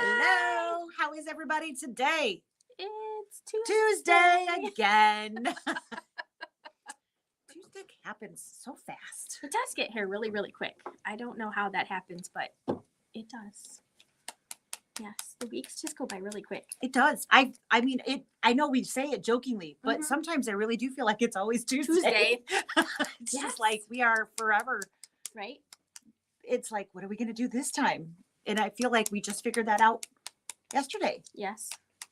Hello. How is everybody today? It's Tuesday again. Tuesday happens so fast. It does get here really, really quick. I don't know how that happens, but it does. Yes, the weeks just go by really quick. It does. I mean, I know we say it jokingly, but sometimes I really do feel like it's always Tuesday. It's just like we are forever. Right? It's like, what are we going to do this time? And I feel like we just figured that out yesterday. Yes,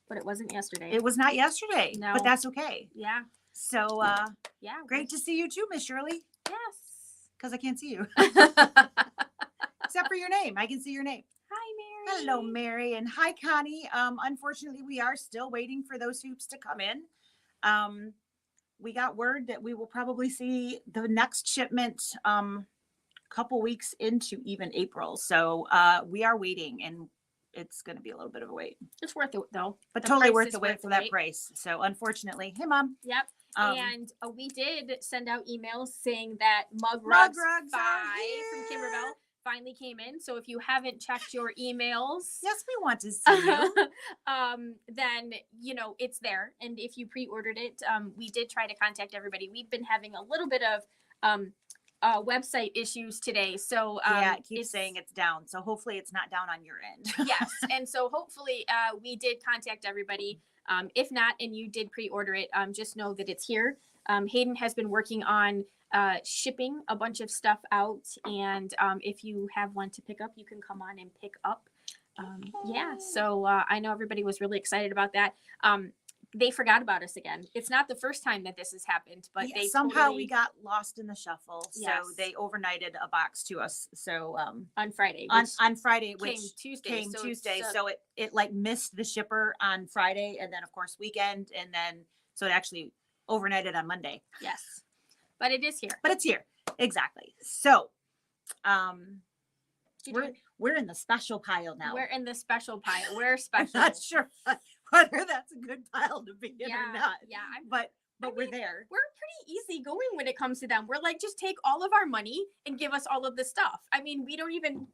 but it wasn't yesterday. It was not yesterday, No. but that's okay. Yeah. So, yeah. great to see you too, Miss Shirley. Yes. Because I can't see you. Hi, Except for your name. I can see your name. Mary. Hello, Mary. And hi, Connie. Unfortunately, we are still waiting for those hoops to come in. We got word that we will probably see the next shipment couple weeks into even April. So we are waiting, and it's going to be a little bit of a wait. It's worth it, though. But totally worth the wait for that price. So unfortunately, hey, Mom. Yep. And we did send out emails saying that Mug Rugs 5 from Kimberville finally came in. So if you haven't checked your emails, yes, we want to see you. Then you know it's there. And if you pre-ordered it, we did try to contact everybody. We've been having a little bit of website issues today. So yeah, it keeps saying it's down. So hopefully it's not down on your end. Yes, and so hopefully we did contact everybody. If not, and you did pre-order it, just know that it's here. Hayden has been working on shipping a bunch of stuff out, and if you have one to pick up, you can come on and pick up. Yeah, so I know everybody was really excited about that. They forgot about us again. It's not the first time that this has happened, but they somehow we got lost in the shuffle. So they overnighted a box to us. So on Friday, on Friday, which came Tuesday. So it like missed the shipper on Friday, and then of course weekend, and then so it actually overnighted on Monday. Yes, but it is here. But it's here, exactly. So we're in the special pile now. We're in the special pile. We're special. I'm not sure whether that's a good pile to be in or not. Yeah, but we're there. We're pretty easy going when it comes to them. We're like, just take all of our money and give us all of the stuff. I mean, we don't even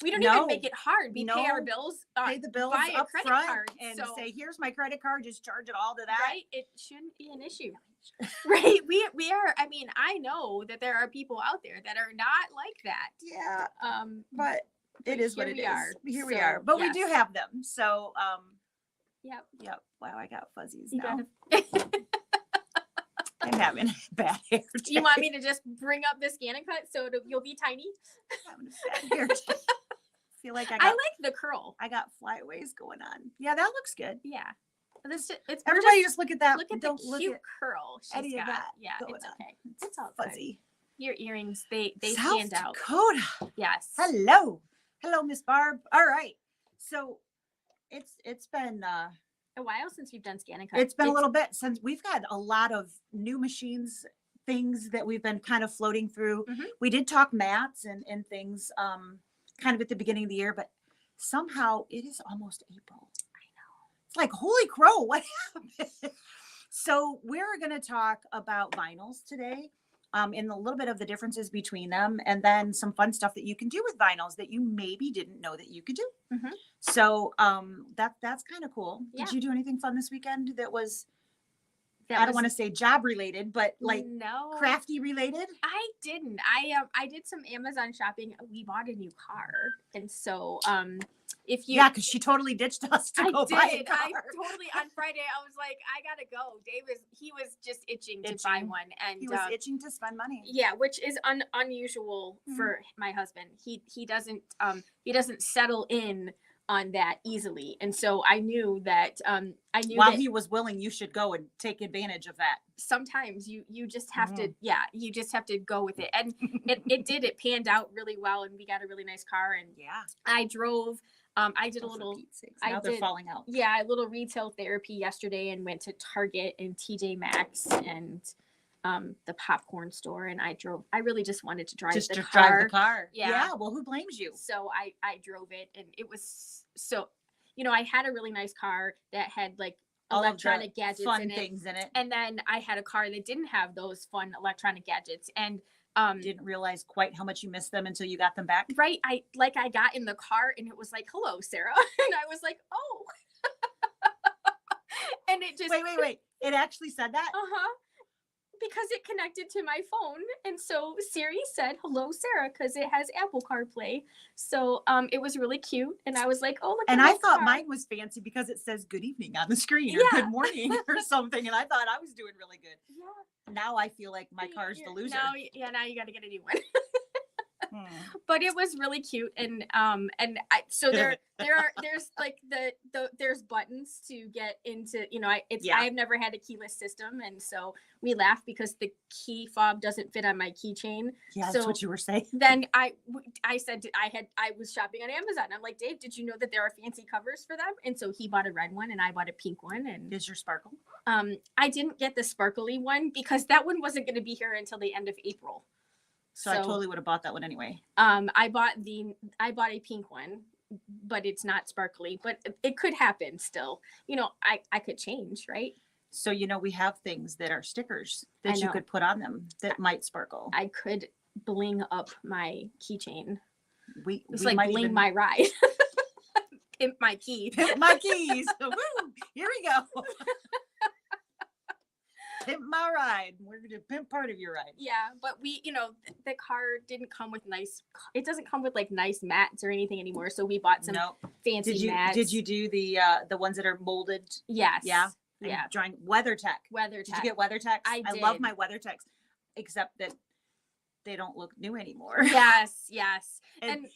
make it hard. We pay our bills, pay the bills buy up a credit front card, and say, here's my credit card, just charge it all to that. Right? It shouldn't be an issue. Right? We are. I mean, I know that there are people out there that are not like that. Yeah. But it is what it is. Here we are. But we do have them. So Yep. Wow, I got fuzzies now. I'm having bad hair day. You want me to just bring up the scan and cut so you'll be tiny? I'm having a bad hair day. Feel like I like the curl. I got flyaways going on. Yeah, that looks good. Yeah. Everybody just look at that. Look at the cute curl she's got. That yeah, it's okay. It's all fuzzy. Good. Your earrings, they South stand out. Dakota. Yes. Hello, Miss Barb. All right. So it's been a while since we've done scan and cut. It's been a little bit since we've got a lot of new machines, things that we've been kind of floating through. We did talk mats and things kind of at the beginning of the year, but somehow it is almost April. I know. It's like, holy crow, what happened? So we're going to talk about vinyls today. And a little bit of the differences between them, and then some fun stuff that you can do with vinyls that you maybe didn't know that you could do. So that's kind of cool. Yeah. Did you do anything fun this weekend that was I don't want to say job related, but like crafty related? I didn't. I did some Amazon shopping. We bought a new car, and so because she totally ditched us to go buy a car. I totally on Friday. I was like, I gotta go. Dave he was just itching to buy one, and he was itching to spend money. Yeah, which is unusual for my husband. He doesn't settle in on that easily, and so I knew that while he was willing, you should go and take advantage of that. Sometimes you just have to you just have to go with it, and it panned out really well, and we got a really nice car. And I drove I did a little they're falling out. Yeah, a little retail therapy yesterday, and went to Target and TJ Maxx and the popcorn store, and I really just wanted to drive the car. Yeah. Well, who blames you? So I drove it, and it was so, I had a really nice car that had like electronic gadgets fun things in it. And then I had a car that didn't have those fun electronic gadgets. And Didn't realize quite how much you missed them until you got them back. Right. I got in the car and it was like, hello, Sarah. And I was like, oh. And it just Wait. It actually said that? uh-huh. Because it connected to my phone. And so Siri said, hello, Sarah, because it has Apple CarPlay. So it was really cute. And I was like, oh, look. And at I my thought car. mine was fancy because it says good evening on the screen or Yeah. good morning or something. And I thought I was doing really good. Yeah. Now I feel like my car's the loser. Now you got to get a new one. But it was really cute, and so there's like there's buttens to get into, I have never had a keyless system, and so we laugh because the key fob doesn't fit on my keychain. Yeah, so that's what you were saying. Then I said I was shopping on Amazon. I'm like, Dave, did you know that there are fancy covers for them? And so he bought a red one and I bought a pink one. And is your sparkle? I didn't get the sparkly one because that one wasn't going to be here until the end of April. So I totally would have bought that one anyway. I bought a pink one, but it's not sparkly, but it could happen still. I could change, right? So, we have things that are stickers that you could put on them that might sparkle. I could bling up my keychain. It's like bling my ride. Pimp my key. Pimp my keys. Woo! Here we go. Pimp my ride. We're going to pimp part of your ride. Yeah, but the car didn't come with it doesn't come with like nice mats or anything anymore. So we bought some fancy mats. Did you do the ones that are molded? Yes. Yeah. Yeah. Drawing WeatherTech. WeatherTech. Did you get WeatherTech? I did. love my WeatherTechs, except that they don't look new anymore. Yes. and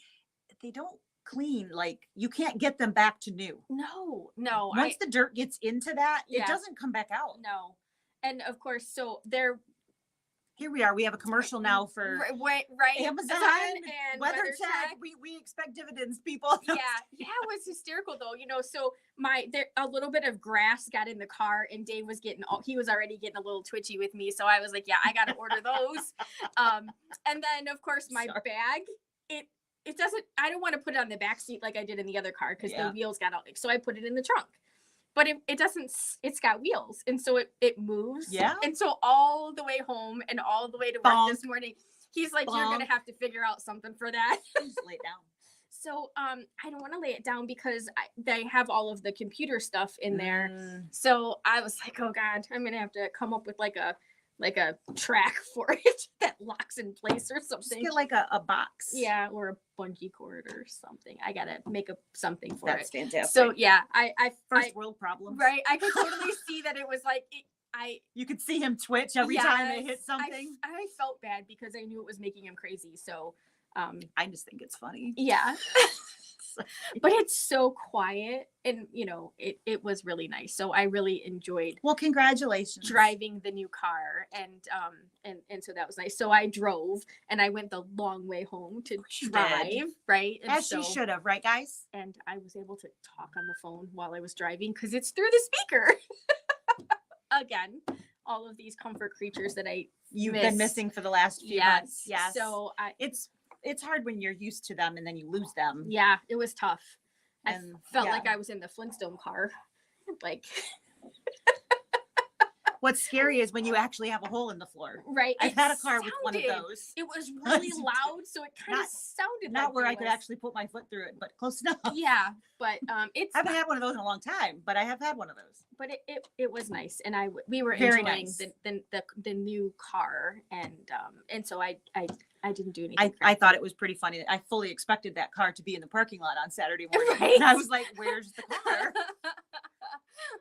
they don't clean. Like you can't get them back to new. No. Once the dirt gets into that, it doesn't come back out. No. And of course, so here we are. We have a commercial now for right Amazon and WeatherTech. We expect dividends, people. Yeah, it was hysterical though. So a little bit of grass got in the car, and Dave was he was already getting a little twitchy with me. So I was like, yeah, I got to order those. And then of course my bag, it doesn't. I don't want to put it on the back seat like I did in the other car because the wheels got out. So I put it in the trunk. But it doesn't, it's got wheels. And so it moves. Yeah. And so all the way home and all the way to work this morning, he's like, you're going to have to figure out something for that. Just lay it down. So I don't want to lay it down because they have all of the computer stuff in there. So I was like, oh God, I'm going to have to come up with like a track for it that locks in place or something. Just get like a box. Yeah, or a bungee cord or something. I gotta make up something for That's fantastic. So yeah, first world problems. Right, I could totally see that it was like you could see him twitch every time it hit something. I felt bad because I knew it was making him crazy. So I just think it's funny. Yeah. But it's so quiet and it was really nice. So I really enjoyed congratulations driving the new car and so that was nice. So I drove and I went the long way home to drive, right? And as you should have, right guys? And I was able to talk on the phone while I was driving because it's through the speaker. Again, all of these comfort creatures that you've been missing for the last few months. Yes. So it's hard when you're used to them and then you lose them. Yeah, it was tough. And I felt like I was in the Flintstone car. Like what's scary is when you actually have a hole in the floor. Right. I've had a car with one of those. It was really loud, so it kind of sounded not where I could actually put my foot through it, but close enough. Yeah, but I haven't had one of those in a long time, but I have had one of those. But it was nice, and we were very enjoying nice. the new car, and so I didn't do anything. I thought it was pretty funny. I fully expected that car to be in the parking lot on Saturday morning, right? And I was like, "Where's the car?"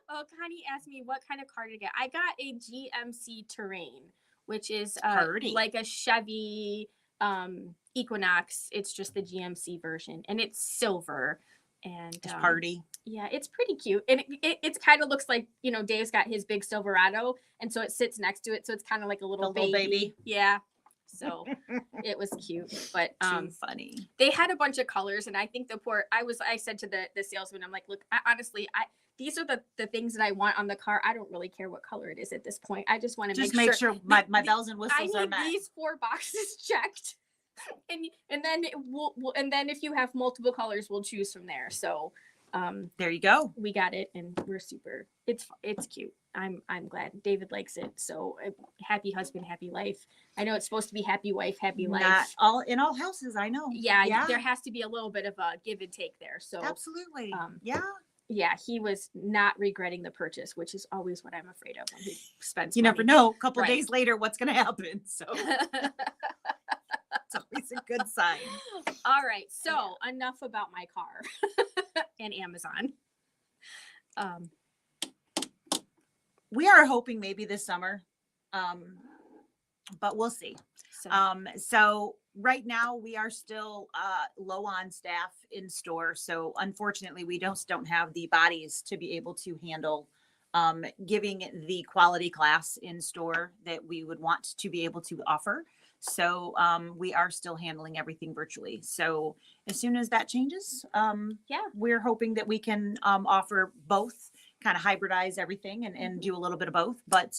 Oh, Connie asked me what kind of car to get. I got a GMC Terrain, which is like a Chevy Equinox. It's just the GMC version, and it's silver. And it's party. Yeah, it's pretty cute, and it kind of looks like Dave's got his big Silverado, and so it sits next to it, so it's kind of like a little baby. Yeah. So it was cute, but too funny. They had a bunch of colors, and I think I said to the salesman, I'm like, look, honestly, these are the things that I want on the car. I don't really care what color it is at this point. I just want to make sure my bells and whistles are met. I need these 4 boxes checked, and then and then if you have multiple colors, we'll choose from there. So there you go. We got it, and we're super. It's cute. I'm glad David likes it. So happy husband, happy life. I know it's supposed to be happy wife, happy life. Not all in all houses, I know. Yeah, there has to be a little bit of a give and take there. So absolutely. Yeah, he was not regretting the purchase, which is always what I'm afraid of when he spends You money. never know, a couple days later what's going to happen. So it's always a good sign. All right, so enough about my car and Amazon. We are hoping maybe this summer, but we'll see. So right now we are still low on staff in store. So unfortunately, we don't have the bodies to be able to handle giving the quality class in store that we would want to be able to offer. So we are still handling everything virtually. So as soon as that changes, we're hoping that we can offer both, kind of hybridize everything and do a little bit of both. But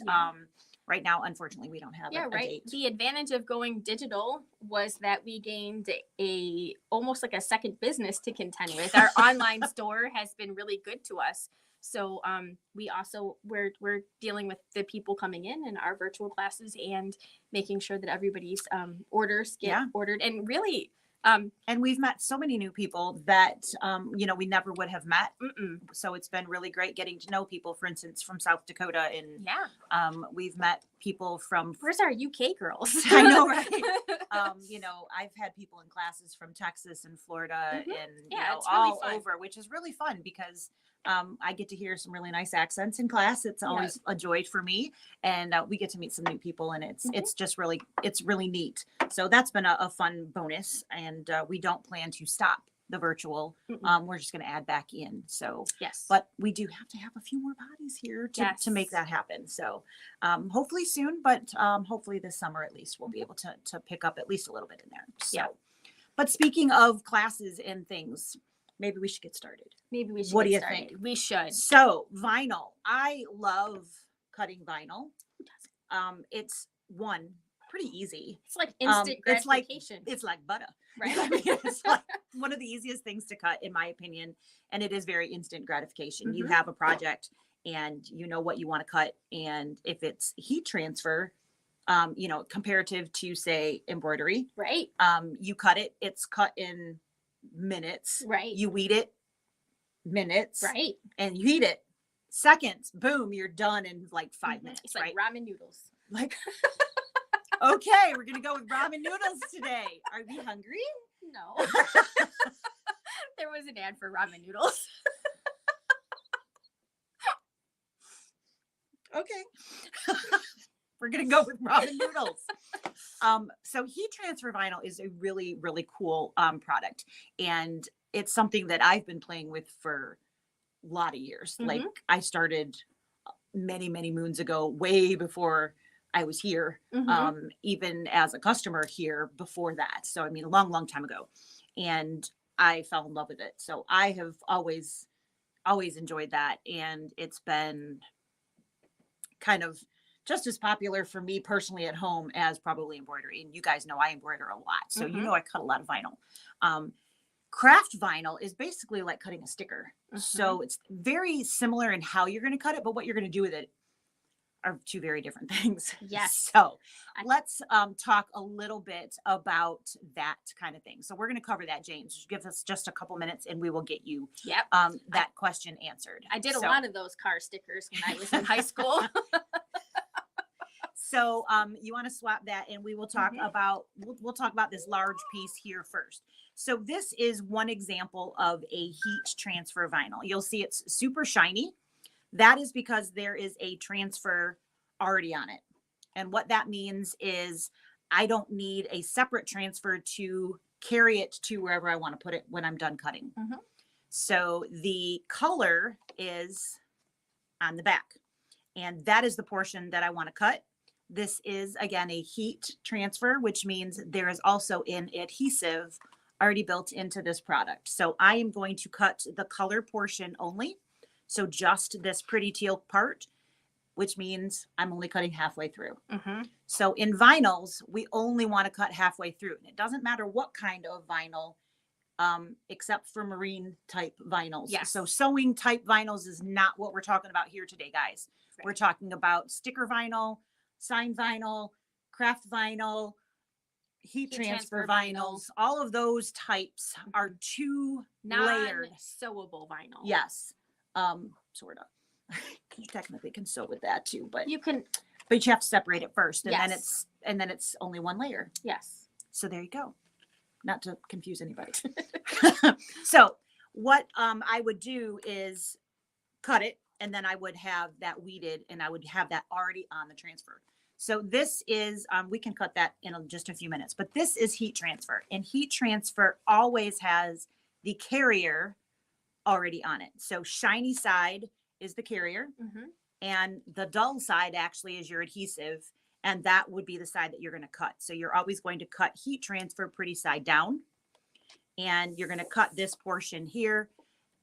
right now, unfortunately, we don't have a date. The advantage of going digital was that we gained almost like a second business to contend with. Our online store has been really good to us. So we also we're dealing with the people coming in our virtual classes and making sure that everybody's orders get ordered. And really, and we've met so many new people that we never would have met. So it's been really great getting to know people. For instance, from South Dakota, and we've met people from. Where's our UK girls? I know, right? I've had people in classes from Texas and Florida, and all over, which is really fun because I get to hear some really nice accents in class. It's always a joy for me, and we get to meet some new people, and it's just really neat. So that's been a fun bonus, and we don't plan to stop the virtual. We're just going to add back in. So but we do have to have a few more bodies here to make that happen. So hopefully soon, but hopefully this summer at least we'll be able to pick up at least a little bit in there. So, but speaking of classes and things, maybe we should get started. What do you think? We should. So vinyl. I love cutting vinyl. It's pretty easy. It's like instant gratification. It's like butter. Right. I mean, it's like one of the easiest things to cut, in my opinion. And it is very instant gratification. You have a project and you know what you want to cut. And if it's heat transfer, comparative to, say, embroidery, right? You cut it, it's cut in minutes, right? You weed it, minutes, right? And you heat it, seconds. Boom, you're done in like 5 minutes. It's like ramen noodles. Like, okay, we're gonna go with ramen noodles today. Are we hungry? No. There was an ad for ramen noodles. Okay. We're gonna go with ramen noodles. So heat transfer vinyl is a really, really cool product, and it's something that I've been playing with for a lot of years. Like I started many, many moons ago, way before I was here, even as a customer here before that. So I mean, a long, long time ago, and I fell in love with it. So I have always enjoyed that, and it's been kind of just as popular for me personally at home as probably embroidery. And you guys know I embroider a lot. So I cut a lot of vinyl. Craft vinyl is basically like cutting a sticker. So it's very similar in how you're going to cut it, but what you're going to do with it are two very different things. Yes. So let's talk a little bit about that kind of thing. So we're going to cover that, James. Just give us just a couple minutes and we will get you that question answered. I did a lot of those car stickers when I was in high school. So you want to swap that, and we will talk about we'll talk about this large piece here first. So this is one example of a heat transfer vinyl. You'll see it's super shiny. That is because there is a transfer already on it. And what that means is I don't need a separate transfer to carry it to wherever I want to put it when I'm done cutting. So the color is on the back, and that is the portion that I want to cut. This is, again, a heat transfer, which means there is also an adhesive already built into this product. So I am going to cut the color portion only. So just this pretty teal part, which means I'm only cutting halfway through. So in vinyls, we only want to cut halfway through. And it doesn't matter what kind of vinyl, except for marine type vinyls. So sewing type vinyls is not what we're talking about here today, guys. We're talking about sticker vinyl, sign vinyl, craft vinyl, heat transfer vinyls. All of those types are two layered. Non-sewable vinyl. Yes. Sort of. You technically can sew with that too, but you can. But you have to separate it first, and Yes. then it's only one layer. Yes. So there you go. Not to confuse anybody. So what I would do is cut it, and then I would have that weeded, and I would have that already on the transfer. So this is, we can cut that in just a few minutes, but this is heat transfer, and heat transfer always has the carrier already on it. So shiny side is the carrier, and the dull side actually is your adhesive, and that would be the side that you're going to cut. So you're always going to cut heat transfer pretty side down, and you're going to cut this portion here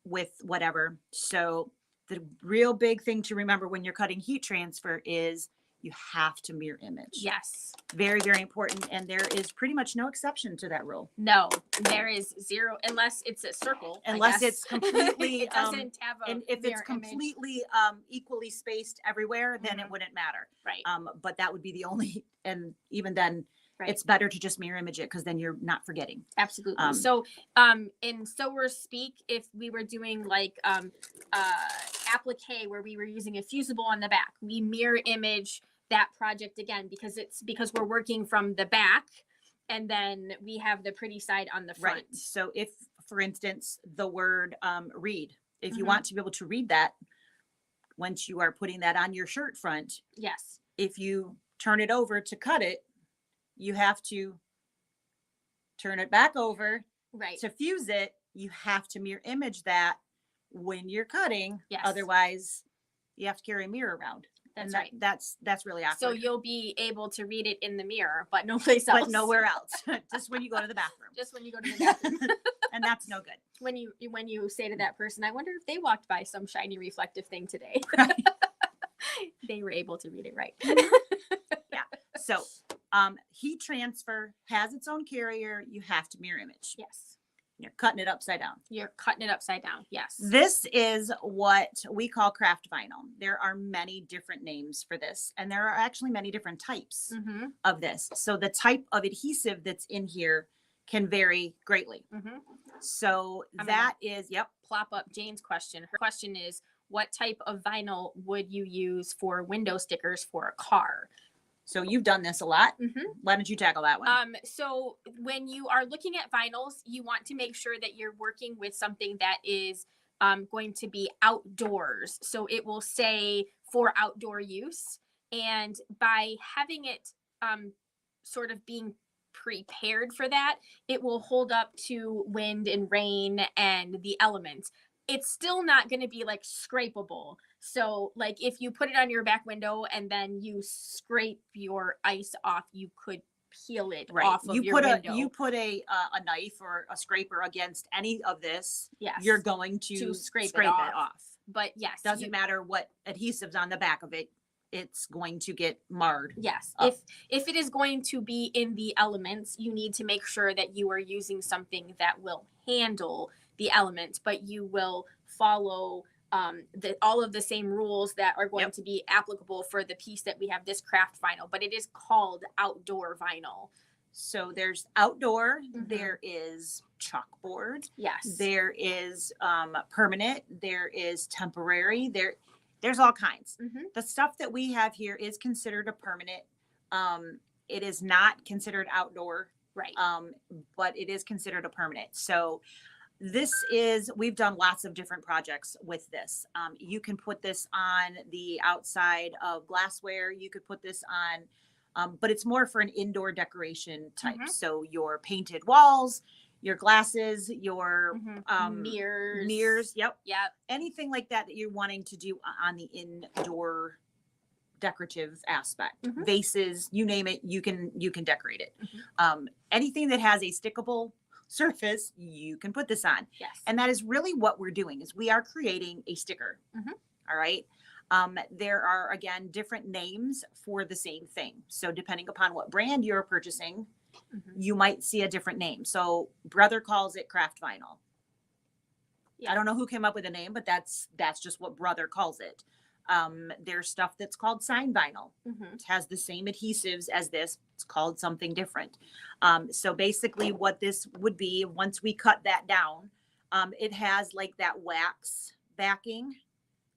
with whatever. So the real big thing to remember when you're cutting heat transfer is you have to mirror image. Yes. Very, very important. And there is pretty much no exception to that rule. No, there is zero, unless it's a circle. Unless it's completely, it doesn't have a and if it's mirror completely equally spaced everywhere, then it wouldn't matter. Right. But that would be the only, and even then, Right. it's better to just mirror image it, because then you're not forgetting. Absolutely. So in sewer speak, if we were doing like applique where we were using a fusible on the back, we mirror image that project again, because we're working from the back, and then we have the pretty side on the front. Right. So if, for instance, the word read, if you want to be able to read that once you are putting that on your shirt front, Yes. if you turn it over to cut it, you have to turn it back over. Right. To fuse it. You have to mirror image that when you're cutting. Yes. Otherwise, you have to carry a mirror around. That's and right. That's really awkward. So you'll be able to read it in the mirror, but no place else. But nowhere else. Just when you go to the bathroom. Just when you go to the bathroom. And that's no good. When you say to that person, I wonder if they walked by some shiny reflective thing today. Right. They were able to read it right. Yeah. So heat transfer has its own carrier. You have to mirror image. Yes. You're cutting it upside down. You're cutting it upside down. Yes. This is what we call craft vinyl. There are many different names for this, and there are actually many different types of this. So the type of adhesive that's in here can vary greatly. So that is, plop up Jane's question. Her question is, what type of vinyl would you use for window stickers for a car? So you've done this a lot. Why don't you tackle that one? So when you are looking at vinyls, you want to make sure that you're working with something that is going to be outdoors. So it will say for outdoor use. And by having it sort of being prepared for that, it will hold up to wind and rain and the elements. It's still not going to be like scrapeable. So like if you put it on your back window and then you scrape your ice off, you could peel it off of your window. You put a knife or a scraper against any of this, yes, you're going to scrape it off. But yes, doesn't matter what adhesive's on the back of it, it's going to get marred. Yes. If it is going to be in the elements, you need to make sure that you are using something that will handle the elements, but you will follow all of the same rules that are going to be applicable for the piece that we have, this craft vinyl, but it is called outdoor vinyl. So there's outdoor, there is chalkboard. Yes. There is permanent, there is temporary, there's all kinds. The stuff that we have here is considered a permanent. It is not considered outdoor. Right. But it is considered a permanent. So we've done lots of different projects with this. You can put this on the outside of glassware. You could put this on, but it's more for an indoor decoration type. So your painted walls, your glasses, your mirrors. Yep. Anything like that you're wanting to do on the indoor decorative aspect. Vases, you name it, you can decorate it. Anything that has a stickable surface, you can put this on. Yes. And that is really what we're doing, is we are creating a sticker. All right. There are, again, different names for the same thing. So depending upon what brand you're purchasing, you might see a different name. So Brother calls it craft vinyl. I don't know who came up with the name, but that's just what Brother calls it. There's stuff that's called sign vinyl. Mhm. It has the same adhesives as this. It's called something different. So basically what this would be, once we cut that down, it has like that wax backing.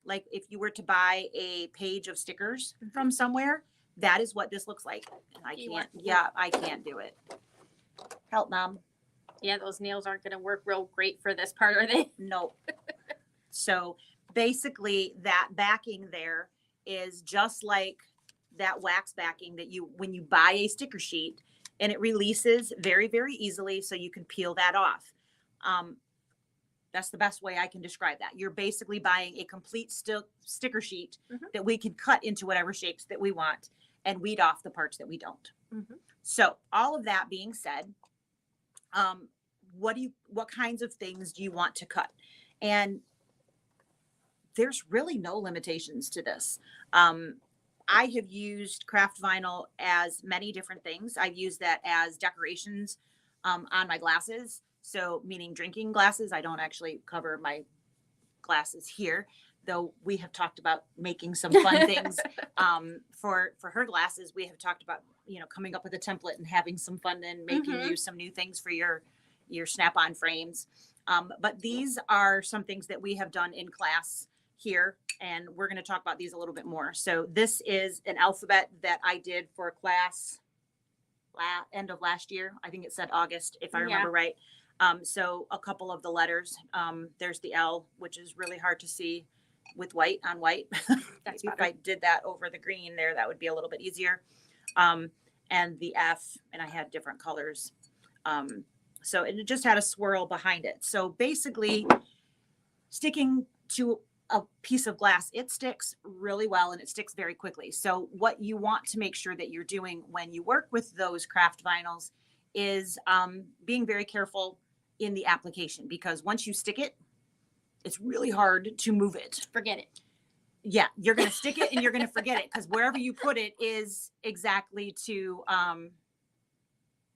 Like if you were to buy a page of stickers from somewhere, that is what this looks like. And I can't do it. Help, Mom. Yeah, those nails aren't going to work real great for this part, are they? Nope. So basically that backing there is just like that wax backing that when you buy a sticker sheet, and it releases very, very easily. So you can peel that off. That's the best way I can describe that. You're basically buying a complete sticker sheet that we can cut into whatever shapes that we want and weed off the parts that we don't. So all of that being said, what kinds of things do you want to cut? And there's really no limitations to this. I have used craft vinyl as many different things. I've used that as decorations on my glasses. So meaning drinking glasses. I don't actually cover my glasses here, though we have talked about making some fun things for her glasses. We have talked about, coming up with a template and having some fun and making you some new things for your snap-on frames. But these are some things that we have done in class here, and we're going to talk about these a little bit more. So this is an alphabet that I did for class end of last year. I think it said August, if I remember right. So a couple of the letters, there's the L, which is really hard to see with white on white. If I did that over the green there, that would be a little bit easier. And the F, and I had different colors. So it just had a swirl behind it. So basically sticking to a piece of glass, it sticks really well and it sticks very quickly. So what you want to make sure that you're doing when you work with those craft vinyls is being very careful in the application, because once you stick it, it's really hard to move it. Forget it. Yeah, you're going to stick it and you're going to forget it, because wherever you put it is exactly to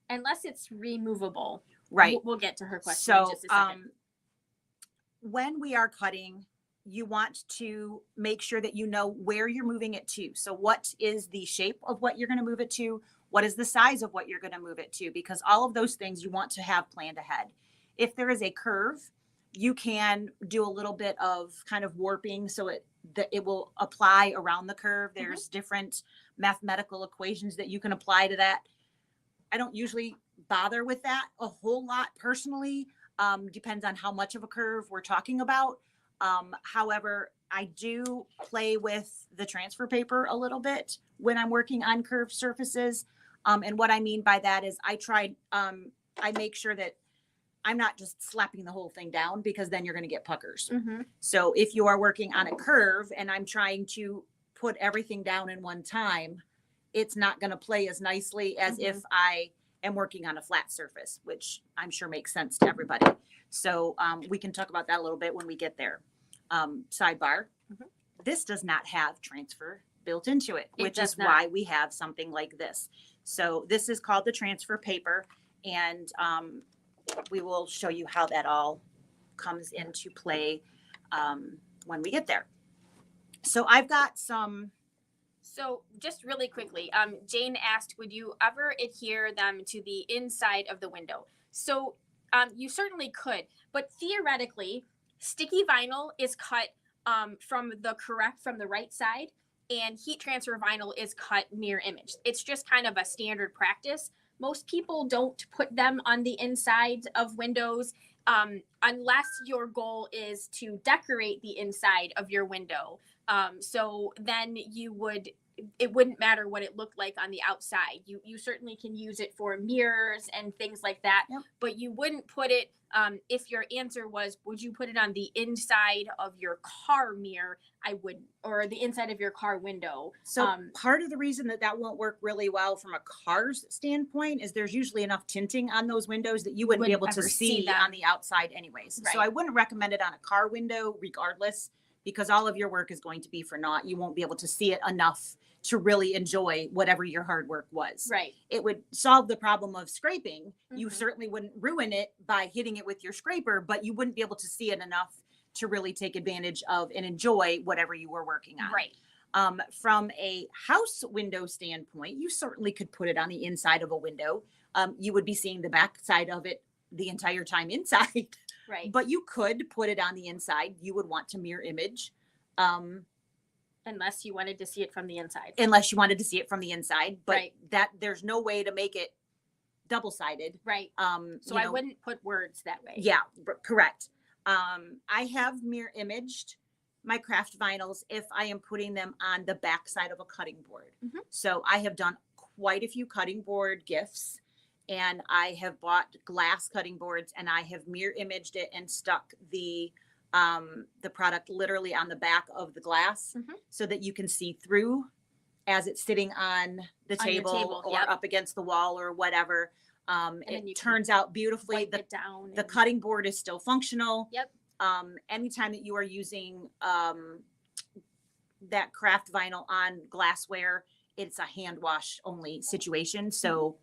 unless it's removable. Right. We'll get to her question in just a second. When we are cutting, you want to make sure that you know where you're moving it to. So what is the shape of what you're going to move it to? What is the size of what you're going to move it to? Because all of those things you want to have planned ahead. If there is a curve, you can do a little bit of kind of warping so it will apply around the curve. There's different mathematical equations that you can apply to that. I don't usually bother with that a whole lot personally. Depends on how much of a curve we're talking about. However, I do play with the transfer paper a little bit when I'm working on curved surfaces. And what I mean by that is I make sure that I'm not just slapping the whole thing down, because then you're going to get puckers. So if you are working on a curve and I'm trying to put everything down in one time, it's not going to play as nicely as if I am working on a flat surface, which I'm sure makes sense to everybody. So we can talk about that a little bit when we get there. Sidebar, this does not have transfer built into it, which is why we have something like this. So this is called the transfer paper, and we will show you how that all comes into play when we get there. So I've got some. So just really quickly, Jane asked, would you ever adhere them to the inside of the window? So you certainly could, but theoretically, sticky vinyl is cut from the right side, and heat transfer vinyl is cut mirror image. It's just kind of a standard practice. Most people don't put them on the inside of windows unless your goal is to decorate the inside of your window. So then it wouldn't matter what it looked like on the outside. You certainly can use it for mirrors and things like that, but you wouldn't put it, if your answer was, would you put it on the inside of your car mirror? I wouldn't, or the inside of your car window. So part of the reason that won't work really well from a car's standpoint is there's usually enough tinting on those windows that you wouldn't be able to see on the outside anyways. Right. So I wouldn't recommend it on a car window regardless, because all of your work is going to be for naught. You won't be able to see it enough to really enjoy whatever your hard work was. Right. It would solve the problem of scraping. You certainly wouldn't ruin it by hitting it with your scraper, but you wouldn't be able to see it enough to really take advantage of and enjoy whatever you were working on. Right. From a house window standpoint, you certainly could put it on the inside of a window. You would be seeing the back side of it the entire time inside. Right. But you could put it on the inside. You would want to mirror image. Unless you wanted to see it from the inside. Unless you wanted to see it from the inside. But Right. that there's no way to make it double-sided. Right. So you I know, wouldn't put words that way. Yeah, correct. I have mirror imaged my craft vinyls if I am putting them on the back side of a cutting board. Mhm. So I have done quite a few cutting board gifts, and I have bought glass cutting boards, and I have mirror imaged it and stuck the product literally on the back of the glass Mhm. so that you can see through as it's sitting on the On your table, table, or yep. up against the wall or whatever. then you It can turns out beautifully. Wipe it down. The and- cutting board is still functional. Yep. Anytime that you are using that craft vinyl on glassware, it's a hand wash only situation. So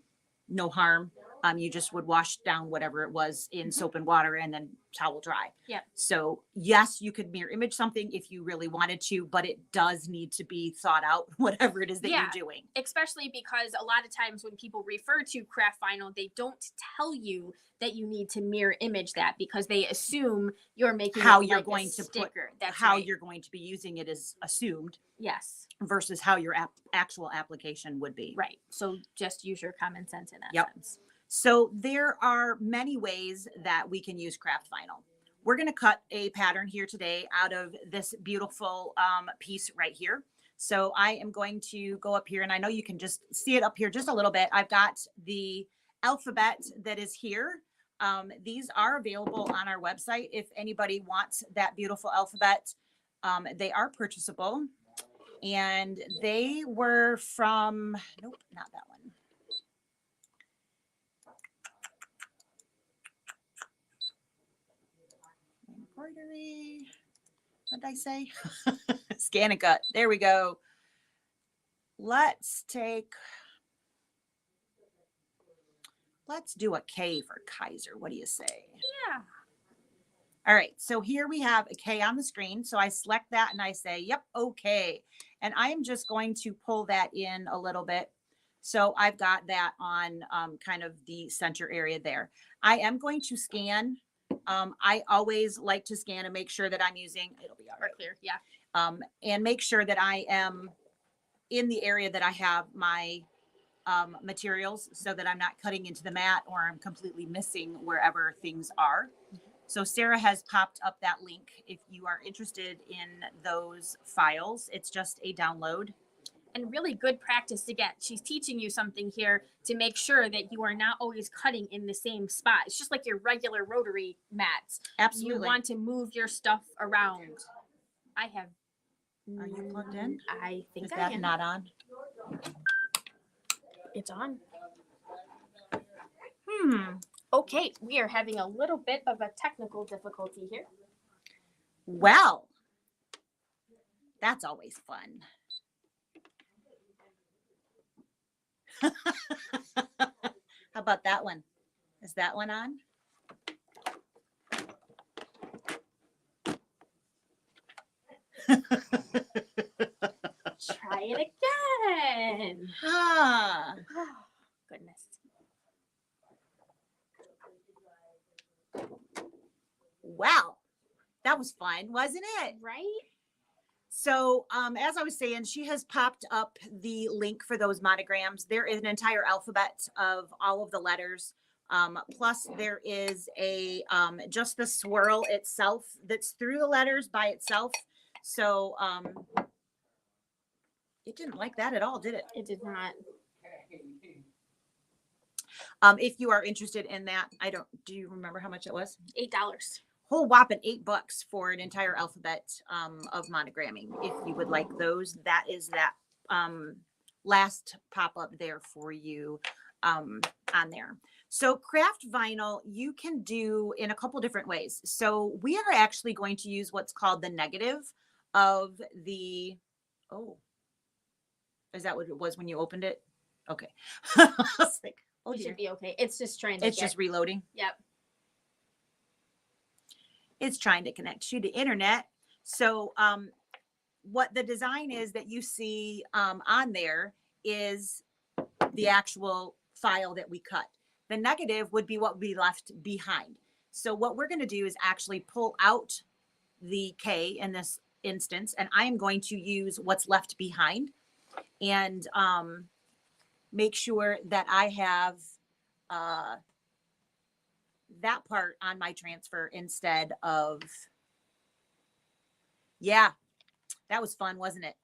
no harm. You just would wash down whatever it was in soap and water and then towel dry. Yep. So yes, you could mirror image something if you really wanted to, but it does need to be thought out, whatever it is that Yeah. you're doing. Especially because a lot of times when people refer to craft vinyl, they don't tell you that you need to mirror image that because they assume you're making How it you're like going a to put- sticker. That's How right. you're going to be using it is assumed Yes. versus how your actual application would be. Right. So just use your common sense in that Yep. sense. So there are many ways that we can use craft vinyl. We're going to cut a pattern here today out of this beautiful piece right here. So I am going to go up here, and I know you can just see it up here just a little bit. I've got the alphabet that is here. These are available on our website if anybody wants that beautiful alphabet. They are purchasable, and they were from, nope, not that one. Embroidery. What did I say? Scan and cut. There we go. Let's do a K for Kaiser. What do you say? Yeah. All right. So here we have a K on the screen. So I select that and I say, yep, okay. And I am just going to pull that in a little bit. So I've got that on kind of the center area there. I am going to scan. I always like to scan and make sure that I'm using, it'll be all right. Clear. Yeah. And make sure that I am in the area that I have my materials so that I'm not cutting into the mat or I'm completely missing wherever things are. So Sarah has popped up that link if you are interested in those files. It's just a download. And really good practice to get. She's teaching you something here to make sure that you are not always cutting in the same spot. It's just like your regular rotary mats. Absolutely. You want to move your stuff around. I have. Are you plugged in? I think Is I that am. not on? It's on. Hmm. Okay, we are having a little bit of a technical difficulty here. Well, that's always fun. How about that one? Is that one on? Try it again. Ah. Oh, goodness. Wow. That was fun, wasn't it? Right? So, as I was saying, she has popped up the link for those monograms. There is an entire alphabet of all of the letters. Plus there is a, just the swirl itself that's through the letters by itself. So, it didn't like that at all, did it? It did not. If you are interested in that, do you remember how much it was? $8. Whole whopping $8 for an entire alphabet of monogramming. If you would like those, that is that last pop up there for you on there. So craft vinyl, you can do in a couple different ways. So we are actually going to use what's called the negative of the, oh, is that what it was when you opened it? Okay. I was like, oh We dear. should be okay. It's just trying to It's just reloading. Yep. it's trying to connect to the internet. So what the design is that you see on there is the actual file that we cut. The negative would be what we left behind. So what we're going to do is actually pull out the K in this instance, and I am going to use what's left behind and make sure that I have that part on my transfer instead of, yeah, that was fun, wasn't it?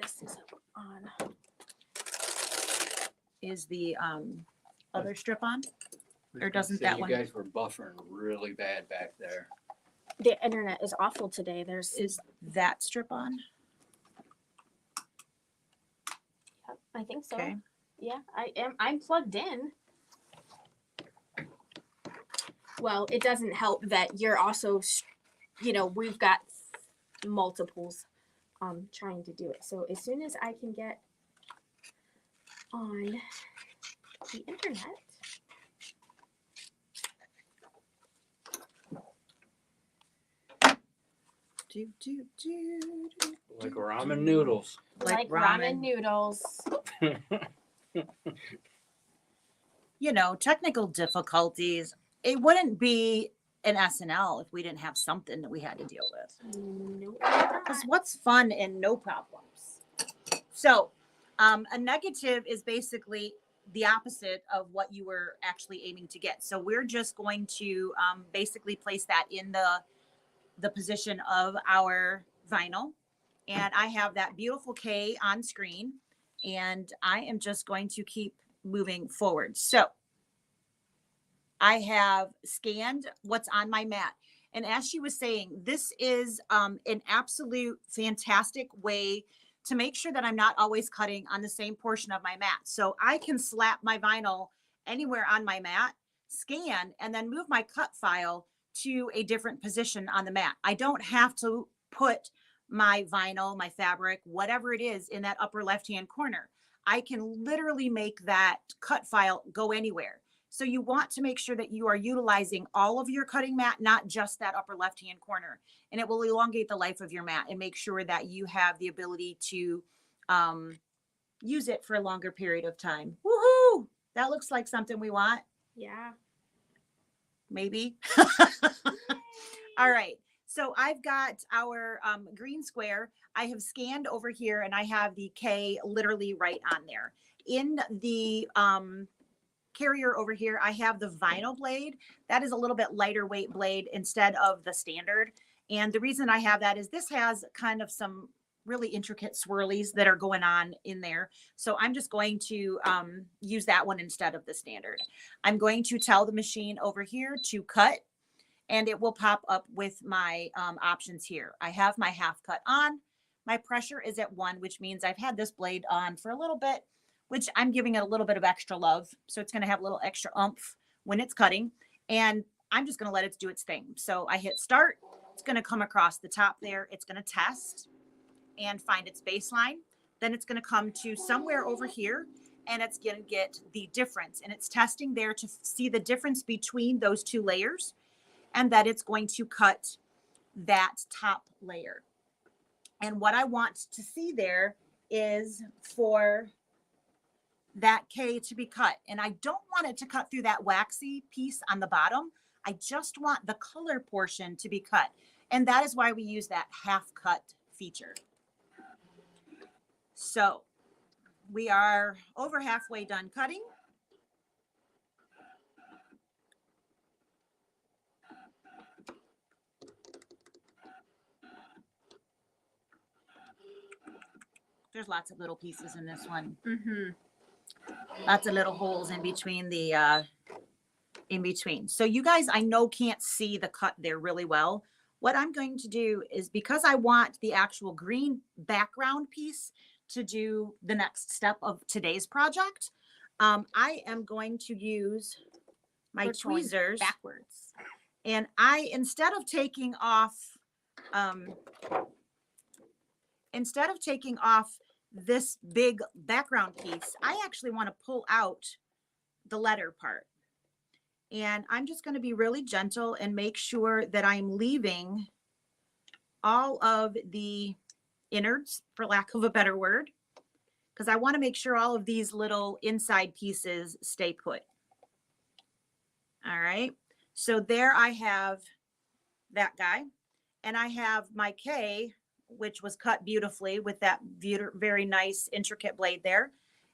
This is on. Is the other strip on? was Or gonna doesn't say, that you one- guys were buffering really bad back there. The internet is awful today. There's Is that strip on? I think so. Okay. Yeah, I'm plugged in. Well, it doesn't help that you're also, we've got multiples trying to do it. So as soon as I can get on the internet. Like ramen noodles. Like ramen noodles. Technical difficulties. It wouldn't be an SNL if we didn't have something that we had to deal with. Nope. Because what's fun and no problems? So, a negative is basically the opposite of what you were actually aiming to get. So we're just going to basically place that in the position of our vinyl. And I have that beautiful K on screen, and I am just going to keep moving forward. So I have scanned what's on my mat. And as she was saying, this is an absolute fantastic way to make sure that I'm not always cutting on the same portion of my mat. So I can slap my vinyl anywhere on my mat, scan, and then move my cut file to a different position on the mat. I don't have to put my vinyl, my fabric, whatever it is, in that upper left-hand corner. I can literally make that cut file go anywhere. So you want to make sure that you are utilizing all of your cutting mat, not just that upper left-hand corner. And it will elongate the life of your mat and make sure that you have the ability to use it for a longer period of time. Woohoo! That looks like something we want. Yeah. Maybe. All right. So I've got our green square. I have scanned over here and I have the K literally right on there. In the carrier over here, I have the vinyl blade. That is a little bit lighter weight blade instead of the standard. And the reason I have that is this has kind of some really intricate swirlies that are going on in there. So I'm just going to use that one instead of the standard. I'm going to tell the machine over here to cut, and it will pop up with my options here. I have my half cut on. My pressure is at 1, which means I've had this blade on for a little bit, which I'm giving it a little bit of extra love. So it's going to have a little extra oomph when it's cutting. And I'm just going to let it do its thing. So I hit start. It's going to come across the top there. It's going to test and find its baseline. Then it's going to come to somewhere over here, and it's going to get the difference. And it's testing there to see the difference between those two layers, and that it's going to cut that top layer. And what I want to see there is for that K to be cut. And I don't want it to cut through that waxy piece on the bottom. I just want the color portion to be cut. And that is why we use that half cut feature. So we are over halfway done cutting. There's lots of little pieces in this one. Mm-hmm. Lots of little holes in between the in between. So you guys, I know, can't see the cut there really well. What I'm going to do is, because I want the actual green background piece to do the next step of today's project, I am going to use my We're going tweezers backwards. and instead of taking off this big background piece, I actually want to pull out the letter part. And I'm just going to be really gentle and make sure that I'm leaving all of the innards, for lack of a better word, because I want to make sure all of these little inside pieces stay put. All right. So there I have that guy, and I have my K, which was cut beautifully with that very nice intricate blade there.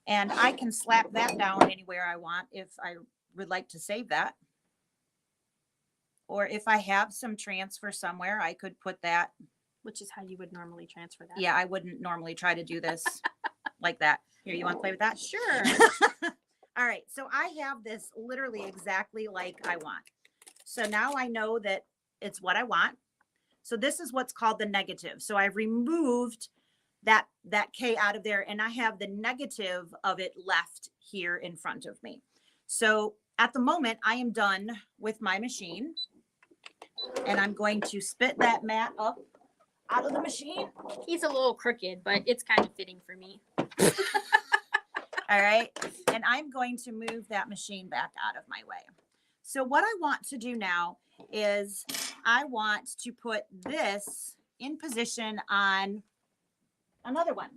And I can slap that down anywhere I want if I would like to save that. Or if I have some transfer somewhere, I could put that. Which is how you would normally transfer that. Yeah, I wouldn't normally try to do this like that. Here, you want to play with that? Sure. All right, so I have this literally exactly like I want. So now I know that it's what I want. So this is what's called the negative. So I've removed that K out of there, and I have the negative of it left here in front of me. So at the moment, I am done with my machine, and I'm going to spit that mat up out of the machine. He's a little crooked, but it's kind of fitting for me. All right. And I'm going to move that machine back out of my way. So what I want to do now is I want to put this in position on another one.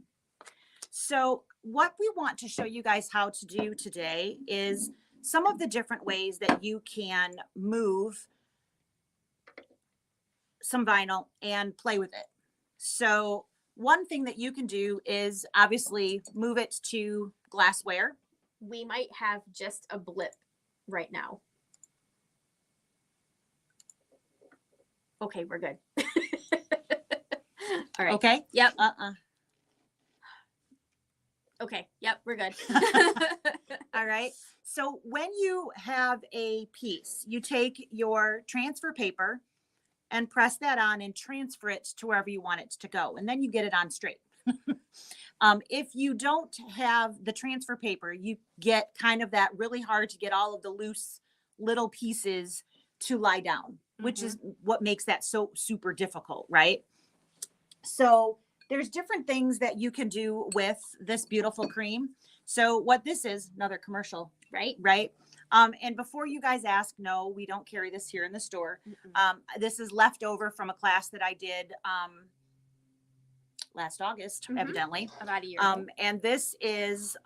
So what we want to show you guys how to do today is some of the different ways that you can move some vinyl and play with it. So one thing that you can do is obviously move it to glassware. We might have just a blip right now. Okay, we're good. All right. Okay. Yep. Okay. Yep, we're good. All right. So when you have a piece, you take your transfer paper and press that on and transfer it to wherever you want it to go. And then you get it on straight. If you don't have the transfer paper, you get kind of that really hard to get all of the loose little pieces to lie down, which is what makes that so super difficult, right? So there's different things that you can do with this beautiful cream. So what this is, another commercial, Right. right? And before you guys ask, no, we don't carry this here in the store. This is left over from a class that I did last August, evidently. About a year ago. And this is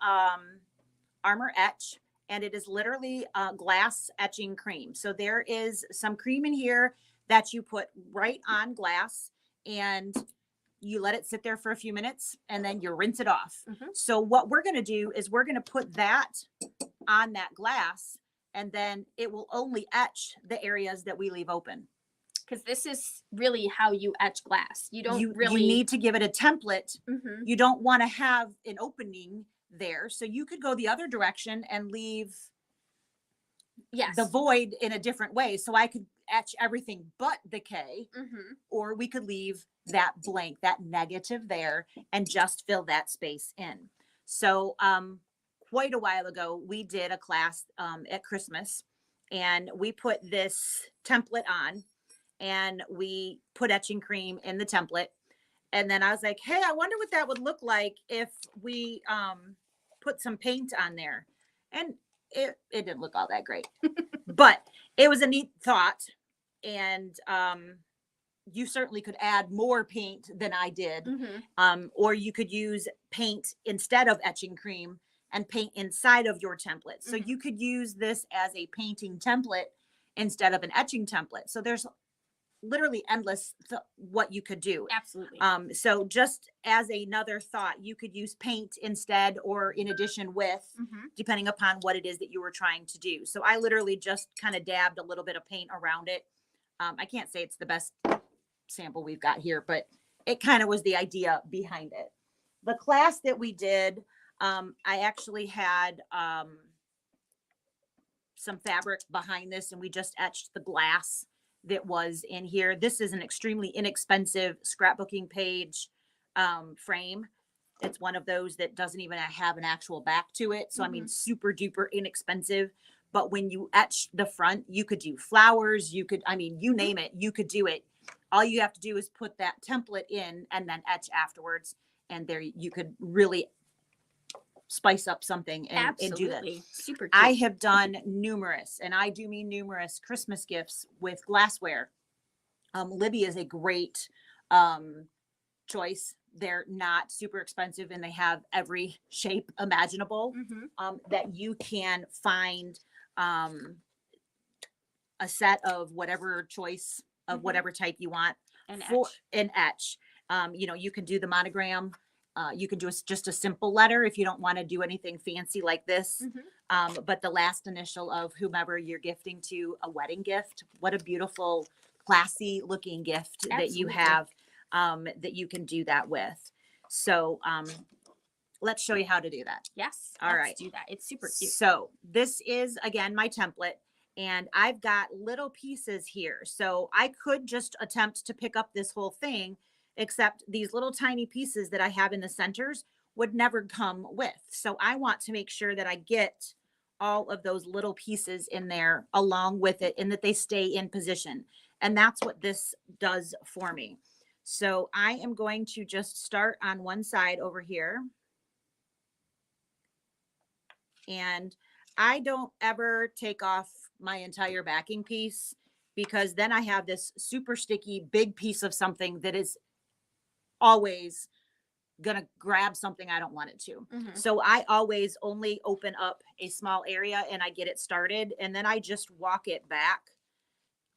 Armor Etch, and it is literally glass etching cream. So there is some cream in here that you put right on glass, and you let it sit there for a few minutes, and then you rinse it off. So what we're going to do is we're going to put that on that glass, and then it will only etch the areas that we leave open. Because this is really how you etch glass. You don't You really need to give it a template. Mhm. You don't want to have an opening there. So you could go the other direction and leave Yes. the void in a different way. So I could etch everything but the K, Mhm. or we could leave that blank, that negative there, and just fill that space in. So quite a while ago, we did a class at Christmas, and we put this template on, and we put etching cream in the template. And then I was like, hey, I wonder what that would look like if we put some paint on there. And it didn't look all that great, but it was a neat thought. And you certainly could add more paint than I did. Or you could use paint instead of etching cream and paint inside of your template. So you could use this as a painting template instead of an etching template. So there's literally endless what you could do. Absolutely. So just as another thought, you could use paint instead or in addition with, depending upon what it is that you were trying to do. So I literally just kind of dabbed a little bit of paint around it. I can't say it's the best sample we've got here, but it kind of was the idea behind it. The class that we did, I actually had some fabric behind this, and we just etched the glass that was in here. This is an extremely inexpensive scrapbooking page frame. It's one of those that doesn't even have an actual back to it. So I mean, super duper inexpensive. But when you etch the front, you could do flowers. You could, I mean, you name it, you could do it. All you have to do is put that template in and then etch afterwards. and there you could really spice up something and do that. Absolutely. Super cute. I have done numerous, and I do mean numerous, Christmas gifts with glassware. Libby is a great choice. They're not super expensive, and they have every shape imaginable that you can find a set of whatever choice of whatever type you want for an etch. You know, you can do the monogram. You can do just a simple letter if you don't want to do anything fancy like this. But the last initial of whomever you're gifting to, a wedding gift. What a beautiful, classy looking gift that you have that you can do that with. So let's show you how to do that. Yes. All right. Do that. It's super cute. So this is, again, my template. And I've got little pieces here. So I could just attempt to pick up this whole thing, except these little tiny pieces that I have in the centers would never come with. So I want to make sure that I get all of those little pieces in there along with it and that they stay in position. And that's what this does for me. So I am going to just start on one side over here. And I don't ever take off my entire backing piece, because then I have this super sticky big piece of something that is always going to grab something I don't want it to. So I always only open up a small area and I get it started, and then I just walk it back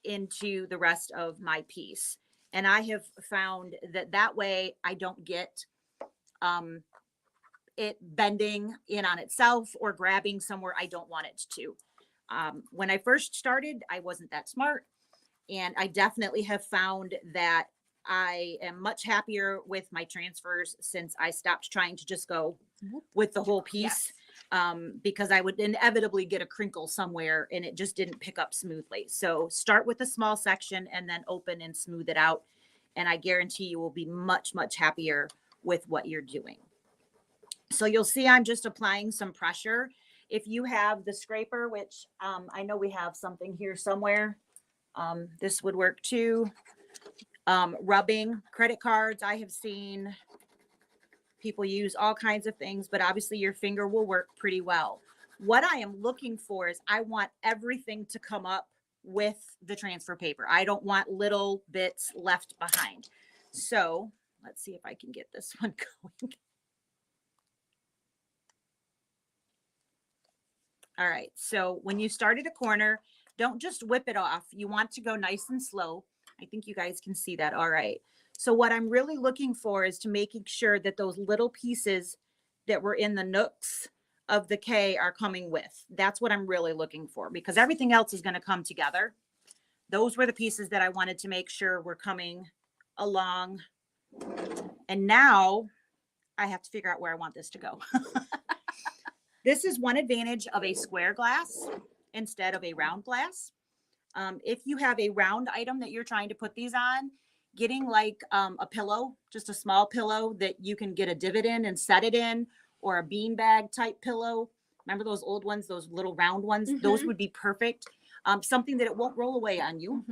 into the rest of my piece. And I have found that way I don't get it bending in on itself or grabbing somewhere I don't want it to. When I first started, I wasn't that smart, and I definitely have found that I am much happier with my transfers since I stopped trying to just go with the whole piece, because I would inevitably get a crinkle somewhere and it just didn't pick up smoothly. So start with a small section and then open and smooth it out. And I guarantee you will be much, much happier with what you're doing. So you'll see I'm just applying some pressure. If you have the scraper, which I know we have something here somewhere, this would work too. Rubbing credit cards, I have seen people use all kinds of things, but obviously your finger will work pretty well. What I am looking for is I want everything to come up with the transfer paper. I don't want little bits left behind. So let's see if I can get this one going. All right, so when you start at a corner, don't just whip it off. You want to go nice and slow. I think you guys can see that all right. So what I'm really looking for is to making sure that those little pieces that were in the nooks of the K are coming with. That's what I'm really looking for, because everything else is going to come together. Those were the pieces that I wanted to make sure were coming along. And now I have to figure out where I want this to go. This is one advantage of a square glass instead of a round glass. If you have a round item that you're trying to put these on, getting like a pillow, just a small pillow that you can get a divot in and set it in, or a beanbag type pillow. Remember those old ones, those little round ones? Those would be perfect. Something that it won't roll away on you.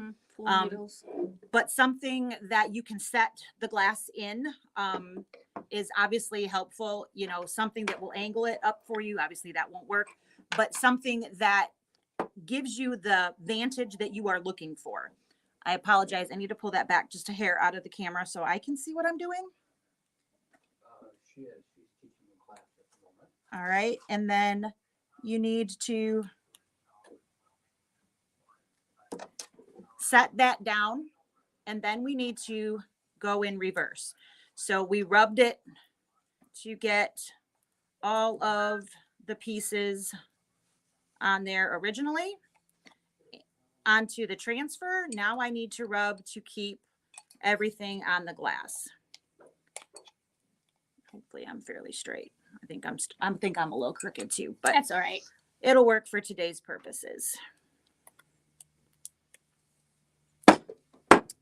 But something that you can set the glass in is obviously helpful. You know, something that will angle it up for you. Obviously that won't work, but something that gives you the vantage that you are looking for. I apologize. I need to pull that back just a hair out of the camera so I can see what I'm doing. She is. She's teaching in class at the moment. All right. And then you need to set that down, and then we need to go in reverse. So we rubbed it to get all of the pieces on there originally onto the transfer. Now I need to rub to keep everything on the glass. Hopefully I'm fairly straight. I think I'm a little crooked too, but that's all right. It'll work for today's purposes.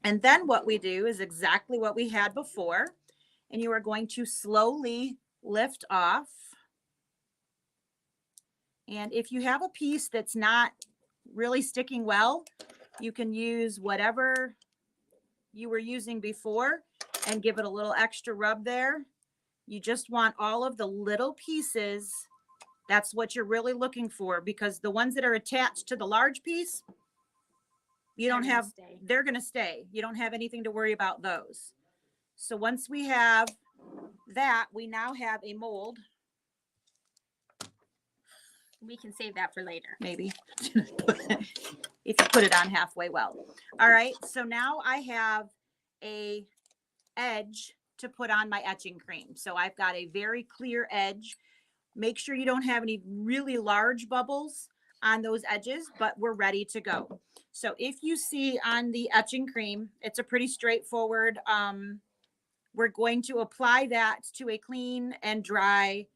And then what we do is exactly what we had before. And you are going to slowly lift off. And if you have a piece that's not really sticking well, you can use whatever you were using before and give it a little extra rub there You just want all of the little pieces. That's what you're really looking for, because the ones that are attached to the large piece, you They're don't gonna have, stay. they're going to stay. You don't have anything to worry about those. So once we have that, we now have a mold, We can save that for later. maybe, if you put it on halfway well. All right, so now I have a edge to put on my etching cream. So I've got a very clear edge. Make sure you don't have any really large bubbles on those edges, but we're ready to go. So if you see on the etching cream, it's a pretty straightforward, we're going to apply that to a clean and dry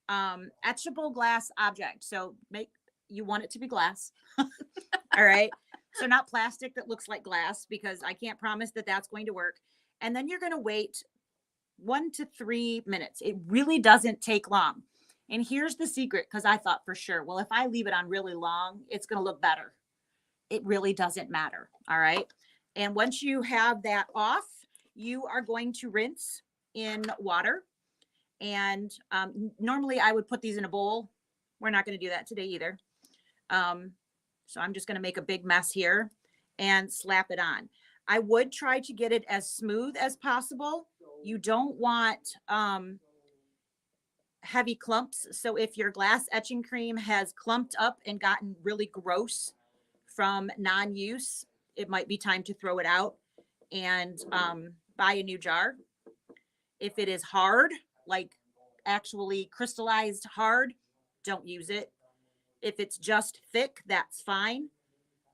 etchable glass object. So you want it to be glass. All right. So not plastic that looks like glass, because I can't promise that that's going to work. And then you're going to wait 1 to 3 minutes. It really doesn't take long. And here's the secret, because I thought for sure, well, if I leave it on really long, it's going to look better. It really doesn't matter. All right. And once you have that off, you are going to rinse in water. And normally I would put these in a bowl. We're not going to do that today either. So I'm just going to make a big mess here and slap it on. I would try to get it as smooth as possible. You don't want heavy clumps. So if your glass etching cream has clumped up and gotten really gross from non-use, it might be time to throw it out and buy a new jar. If it is hard, like actually crystallized hard, don't use it. If it's just thick, that's fine.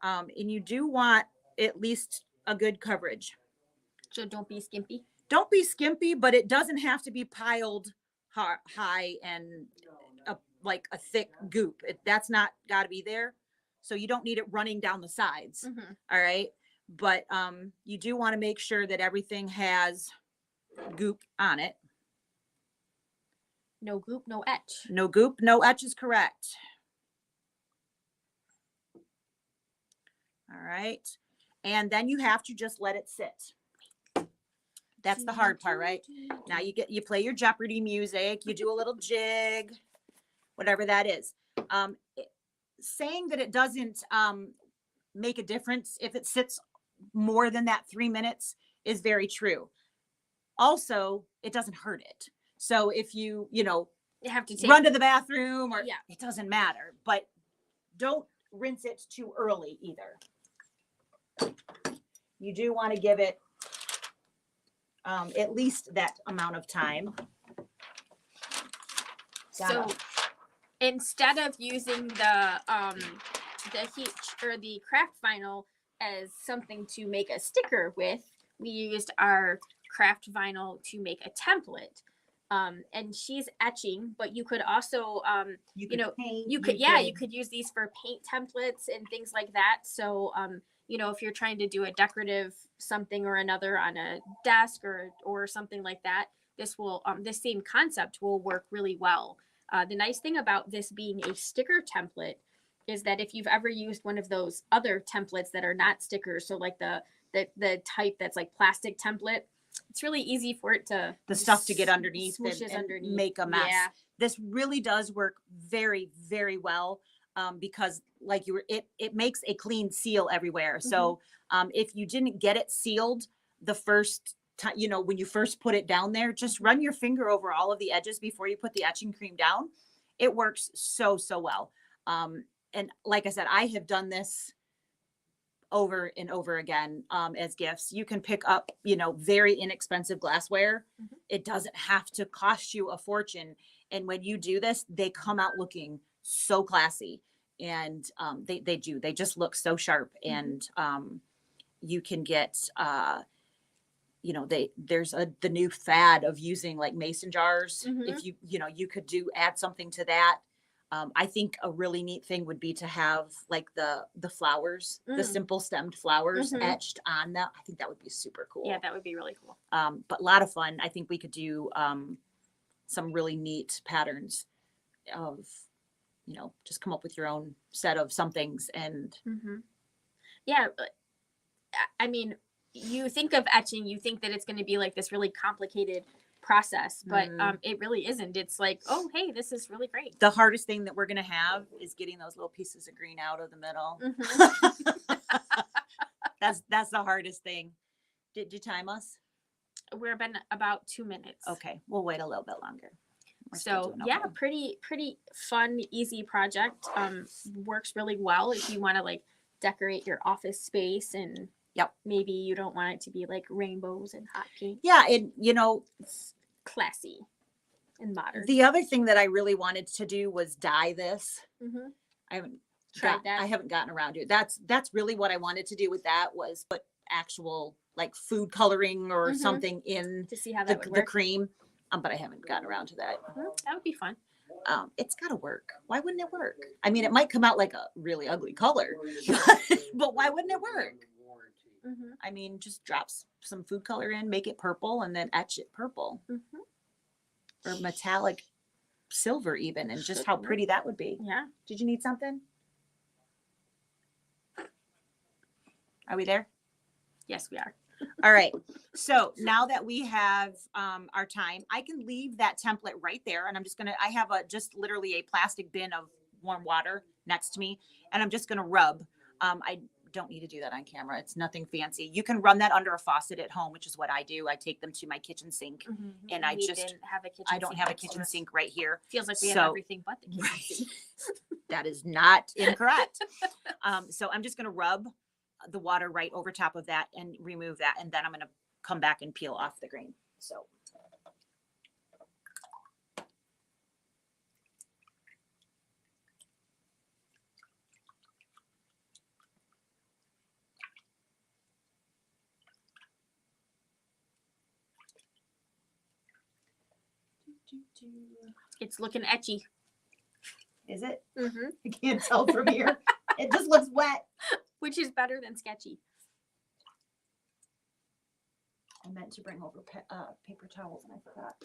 And you do want at least a good coverage. So don't be skimpy. Don't be skimpy, but it doesn't have to be piled high and like a thick goop. That's not got to be there. So you don't need it running down the sides. Mm-hmm. All right. But you do want to make sure that everything has goop on it. No goop, no etch. No goop, no etch is correct. All right. And then you have to just let it sit. That's the hard part, right? Now you play your Jeopardy music, you do a little jig, whatever that is. Saying that it doesn't make a difference if it sits more than that 3 minutes is very true. Also, it doesn't hurt it. So if you have to run to the bathroom or Yeah. it doesn't matter, but don't rinse it too early either. You do want to give it at least that amount of time. So instead of using the heat or the craft vinyl as something to make a sticker with, we used our craft vinyl to make a template. And she's etching, but you could also you paint, you could use these for paint templates and things like that. So if you're trying to do a decorative something or another on a desk or something like that, this same concept will work really well. The nice thing about this being a sticker template is that if you've ever used one of those other templates that are not stickers, so like the type that's like plastic template, it's really easy for it to the stuff to get underneath and underneath. make a mess. Yeah. This really does work very, very well because like it makes a clean seal everywhere. Mm-hmm. So if you didn't get it sealed the first time, when you first put it down there, just run your finger over all of the edges before you put the etching cream down. It works so well. And like I said, I have done this over and over again as gifts. You can pick up, very inexpensive glassware. Mm-hmm. It doesn't have to cost you a fortune. And when you do this, they come out looking so classy. And they just look so sharp. Mm-hmm. And you can get, there's the new fad of using like mason jars. Mm-hmm. If you could add something to that. I think a really neat thing would be to have like the flowers, the simple stemmed flowers etched on that. I think that would be super cool. Yeah, that would be really cool. But a lot of fun. I think we could do some really neat patterns of, just come up with your own set of somethings and. Mm-hmm. Yeah. I mean, you think of etching, you think that it's going to be like this really complicated process, but Mm. it really isn't. It's like, oh, hey, this is really great. The hardest thing that we're going to have is getting those little pieces of green out of the middle. Mhm. That's the hardest thing. Did you time us? We're been about 2 minutes. Okay, we'll wait a little bit longer. We're still So doing yeah, okay. pretty fun, easy project. Works really well if you want to like decorate your office space, and Yep. maybe you don't want it to be like rainbows and hot pink. Yeah, and you know, It's classy and modern. the other thing that I really wanted to do was dye this. Mm-hmm. I haven't Tried that. I haven't gotten around to it. That's really what I wanted to do with that, was put actual like food coloring or Mhm. something in To see how the, that would the work. cream. But I haven't gotten around to that. That would be fun. It's got to work. Why wouldn't it work? I mean, it might come out like a really ugly color, but why wouldn't it work? Mm-hmm. I mean, just drop some food color in, make it purple, and then etch it purple Mm-hmm. or metallic silver even, and just how pretty that would be. Yeah. Did you need something? Are we there? Yes, we are. All right. So now that we have our time, I can leave that template right there. And I'm just going to, I have just literally a plastic bin of warm water next to me. And I'm just going to rub. I don't need to do that on camera. It's nothing fancy. You can run that under a faucet at home, which is what I do. I take them to my kitchen sink. Mm-hmm. And I We just, didn't have a kitchen I don't sink have a next to kitchen us. sink right here. Feels like we have So- everything but the kitchen Right. sink. That is not incorrect. So I'm just going to rub the water right over top of that and remove that. And then I'm going to come back and peel off the grain. So. It's looking etchy. Is it? Mm-hmm. I can't tell from here. It just looks wet. Which is better than sketchy. I meant to bring over paper towels and I forgot.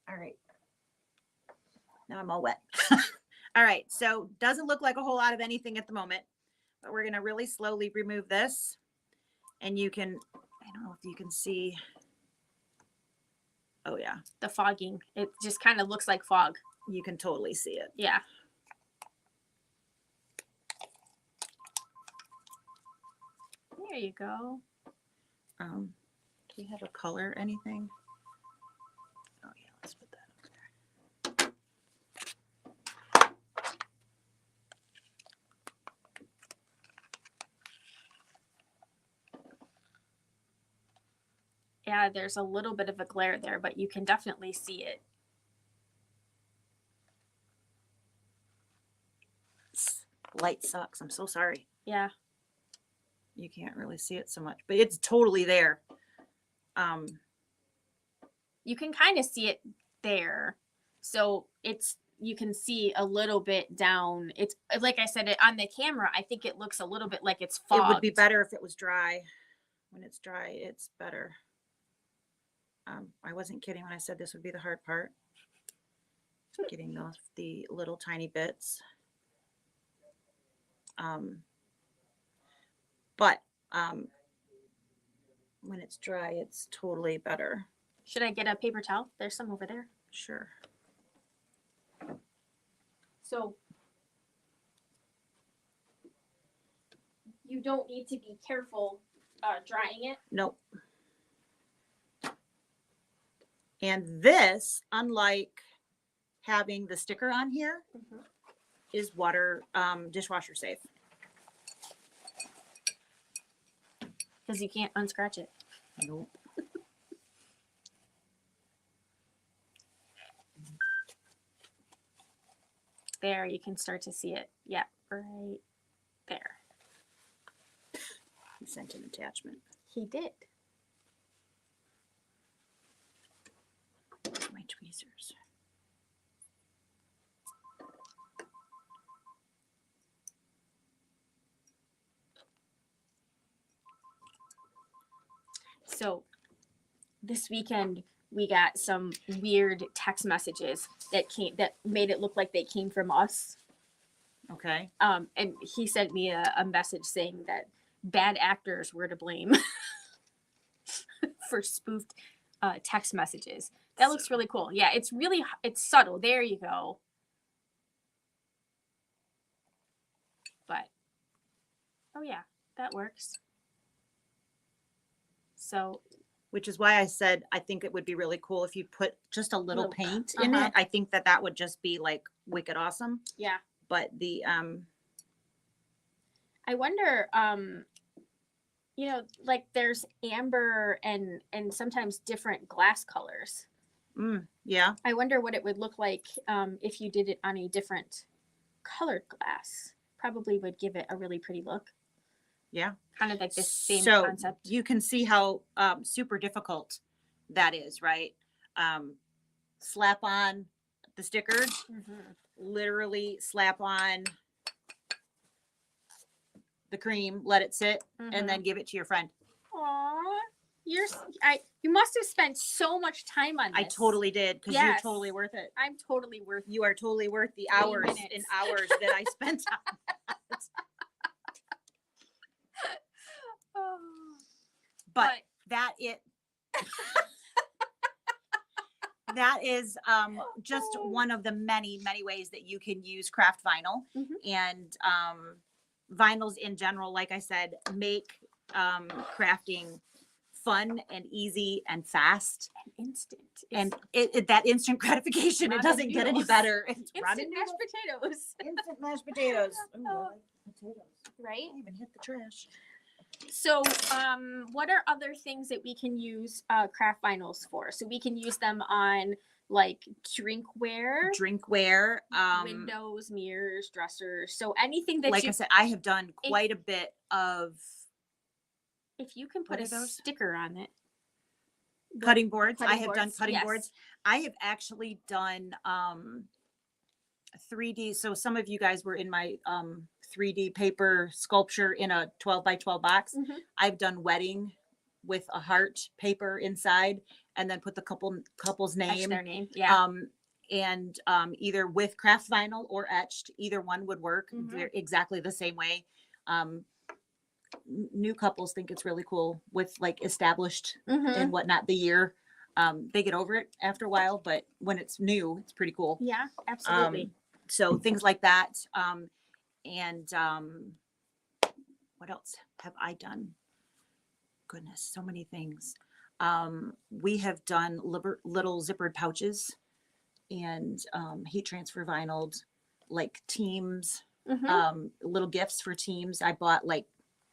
All right. Now I'm all wet. All right. So doesn't look like a whole lot of anything at the moment, but we're going to really slowly remove this. And you can, I don't know if you can see. Oh yeah. The fogging. It just kind of looks like fog. You can totally see it. Yeah. There you go. Do we have a color, anything? Oh yeah, let's put that up there. Yeah, there's a little bit of a glare there, but you can definitely see it. Light sucks. I'm so sorry. Yeah. You can't really see it so much, but it's totally there. You can kind of see it there. So it's, you can see a little bit down. It's like I said, on the camera, I think it looks a little bit like it's fogged. It would be better if it was dry. When it's dry, it's better. I wasn't kidding when I said this would be the hard part. Getting the little tiny bits. But when it's dry, it's totally better. Should I get a paper towel? There's some over there. Sure. So you don't need to be careful drying it. Nope. And this, unlike having the sticker on here, is water dishwasher safe. Because you can't unscratch it. Nope. There, you can start to see it. Yeah, right there. He sent an attachment. He did. My tweezers. So this weekend we got some weird text messages that made it look like they came from us. Okay. And he sent me a message saying that bad actors were to blame. for spoofed text messages. That looks really cool. Yeah, it's really, it's subtle. There you go. But, oh yeah, that works. So, which is why I said I think it would be really cool if you put just a little paint in uh-huh. it. I think that that would just be like wicked awesome. yeah. But the I wonder, you know, like there's amber and sometimes different glass colors. yeah, I wonder what it would look like if you did it on a different colored glass. Probably would give it a really pretty look. yeah, Kind of like the same so concept. you can see how super difficult that is, right? Slap on the sticker, literally slap on the cream, let it sit, and then give it to your friend. Aw, you must have spent so much time on this. I totally did, because you're totally worth it. I'm totally worth it. You are totally worth the 20 hours minutes. and hours that I spent on that. But that is just one of the many ways that you can use craft vinyl. And vinyls in general, like I said, make crafting fun and easy and fast and instant. and that instant gratification. It doesn't get any better. It's instant mashed potatoes. Instant mashed potatoes. Ooh, I like potatoes. Right? I even hit the trash. So, what are other things that we can use craft vinyls for? So we can use them on like drinkware, Windows, mirrors, dressers. So anything that like I said, I have done quite a bit of. If you can put a sticker on it. Cutting boards. I have done cutting boards. I have actually done 3D. So some of you guys were in my 3D paper sculpture in a 12 by 12 box. I've done wedding with a heart paper inside and then put the couple's name. Etch their name. Yeah. And either with craft vinyl or etched, either one would work. They're exactly the same way. New couples think it's really cool with like established and whatnot the year. They get over it after a while, but when it's new, it's pretty cool. Yeah, absolutely. So things like that. And what else have I done? Goodness, so many things. We have done little zippered pouches and heat transfer vinyled, like teams, little gifts for teams. I bought like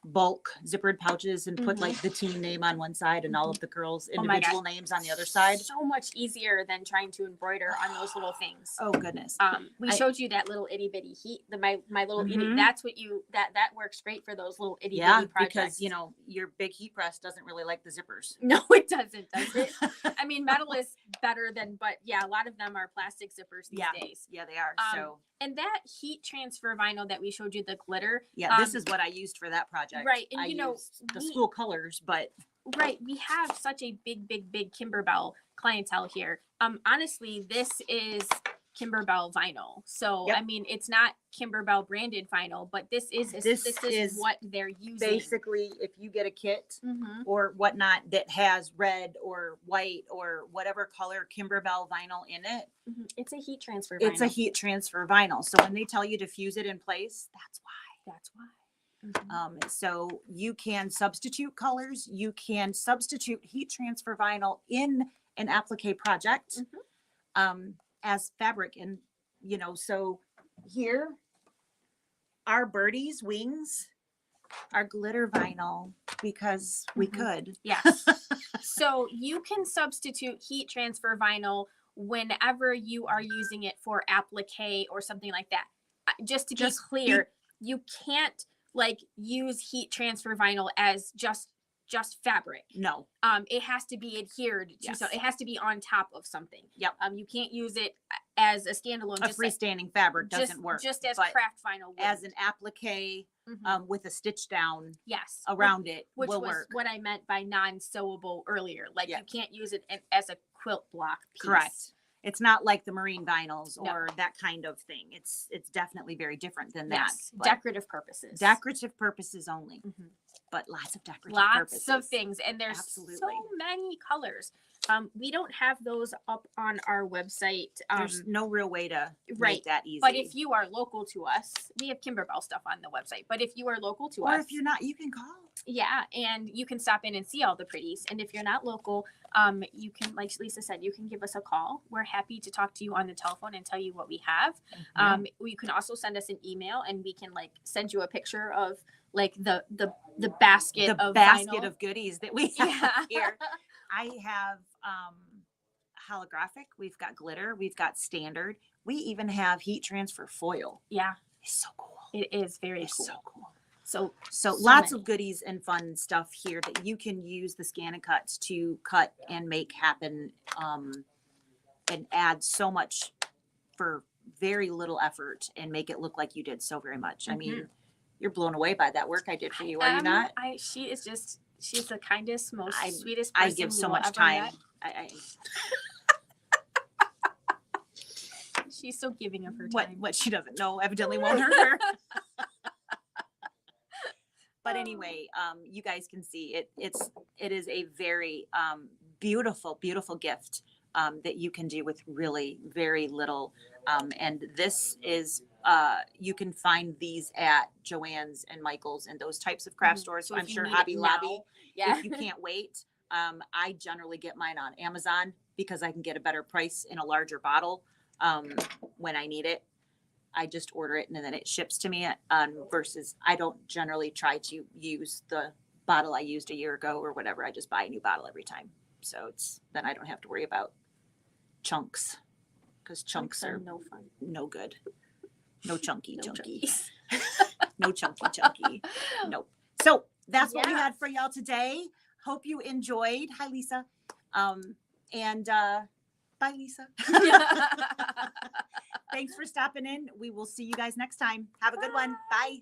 bulk zippered pouches and put like the team name on one side and all of the girls' individual names on the other side. So much easier than trying to embroider on those little things. Oh goodness. We showed you that little itty bitty heat, my little itty, that's what that works great for those little itty bitty projects. Because you know, your big heat press doesn't really like the zippers. No, it doesn't, does it? I mean, metal is better than, but yeah, a lot of them are plastic zippers these days. Yeah, they are. So and that heat transfer vinyl that we showed you, the glitter. Yeah, this is what I used for that project. Right. And I you know, used the school colors, but right, we have such a big Kimberbell clientele here. Honestly, this is Kimberbell vinyl. So I mean, it's not Kimberbell branded vinyl, but this is what they're using. Basically, if you get a kit or whatnot that has red or white or whatever color Kimberbell vinyl in it, it's a heat transfer vinyl. It's a heat transfer vinyl. So when they tell you to fuse it in place, that's why. That's why. So you can substitute colors, you can substitute heat transfer vinyl in an applique project as fabric. And, you know, so here, our birdie's wings are glitter vinyl because we could. Yes. So you can substitute heat transfer vinyl whenever you are using it for applique or something like that. Just to be clear, you can't like use heat transfer vinyl as just fabric. No. It has to be adhered to. So it has to be on top of something. Yep. You can't use it as a standalone. A freestanding fabric doesn't work. Just as craft vinyl would. As an applique with a stitch down around it which will was work. What I meant by non-sewable earlier. Like you can't use it as a quilt block piece. Correct. It's not like the marine vinyls or that kind of thing. It's definitely very different than that. Decorative purposes. Decorative purposes only. but lots of decorative Lots purposes. of things, and there's Absolutely. so many colors. We don't have those up on our website. There's no real way to right. make that easy. But if you are local to us, we have Kimberbell stuff on the website. But if you are local to or us, if you're not, you can call. yeah, and you can stop in and see all the pretties. And if you're not local, you can, like Lisa said, you can give us a call. We're happy to talk to you on the telephone and tell you what we have. You can also send us an email, and we can like send you a picture of like the basket The of basket vinyl. of goodies that we have Yeah. here. I have holographic. We've got glitter. We've got standard. We even have heat transfer foil. Yeah, It's so cool. it is very It's cool. so cool. So So lots many. of goodies and fun stuff here that you can use the scan and cuts to cut and make happen, and add so much for very little effort and make it look like you did so very much. I mean, you're blown away by that work I did for you, are you not? She's the kindest, most I- sweetest person I give so you will much ever time. met. She's so giving of her time. What she doesn't know evidently won't hurt her. But anyway, you guys can see it. It is a very beautiful gift that you can do with really very little. And this is you can find these at Joann's and Michael's and those types of craft stores. So I'm if you sure need it Hobby now, Lobby. yeah. If you can't wait, I generally get mine on Amazon because I can get a better price in a larger bottle when I need it. I just order it and then it ships to me. Versus I don't generally try to use the bottle I used a year ago or whatever. I just buy a new bottle every time. So then I don't have to worry about chunks because chunks are no fun. no good. No chunky No chunky. chunkies. No chunky. Nope. So that's what we Yeah. had for y'all today. Hope you enjoyed. Hi, Lisa. And bye, Lisa. Thanks for stopping in. We will see you guys next time. Have a good one. Bye.